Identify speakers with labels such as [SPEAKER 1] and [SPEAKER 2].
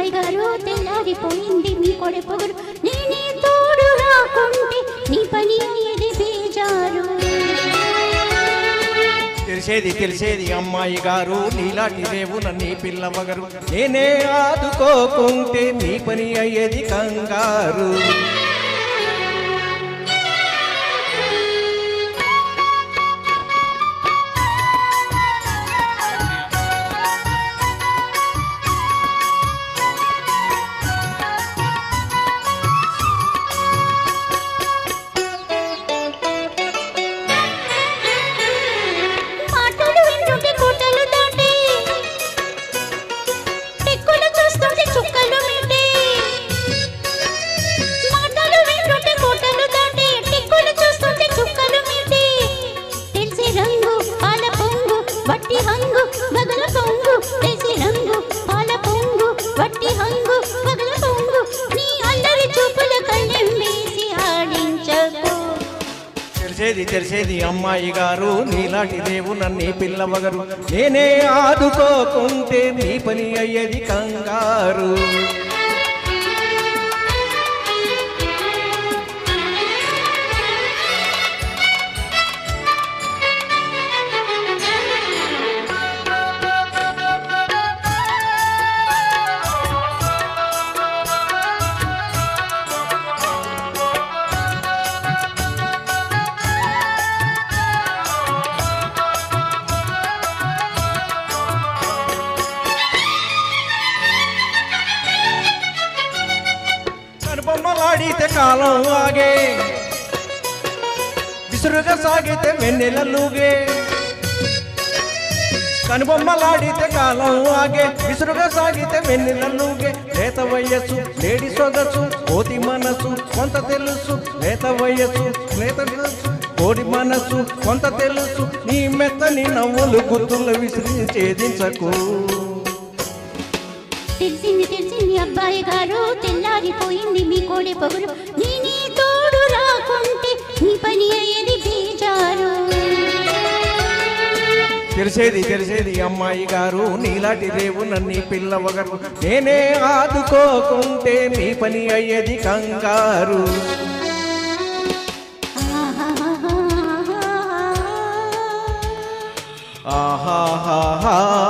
[SPEAKER 1] అబ్బాయి గారు తెల్లారిపోయింది మీ కొడే పొగరు నేనే తోడు రాకుంటే నీ పని అయ్యేది బేజారు
[SPEAKER 2] తెలిసేది అమ్మాయి గారు నీలాంటి రేవున నీ పిల్లవగరు నేనే ఆదుకోకుంటే నీ పని అయ్యేది కంగారు తెలిసేది అమ్మాయి గారు నీలాంటి రేవున నీ పిల్లవగరు నేనే ఆదుకోకుంటే నీ పని అయ్యేది కంగారు బొమ్మలాడితే కాలం ఆగే విసురుగా సాగితే వెన్నెలలుగే కనుబొమ్మలాడితే కాలం ఆగే విసురుగా సాగితే వెన్నెలలుగే లేత వయస్సు లేడి సొగసు కోతి మనసు కొంత తెలుసు లేత వయస్సు కోడి మనసు కొంత తెలుసు నీ మెత్తని నవ్వులు గుర్తులు విసిరి ఛేదించకు
[SPEAKER 1] తెలిసింది అబ్బాయి గారు తెల్లారిపోయింది మీ కోడే పొగరు నేనే తోడు రాకుంటే నీ పని అయ్యేది బేజారు
[SPEAKER 2] తెలిసేది అమ్మాయి గారు నీలాంటి రేవున నీ పిల్లవగరు నేనే ఆదుకోకుంటే నీ పని అయ్యేది కంగారు ఆహాహా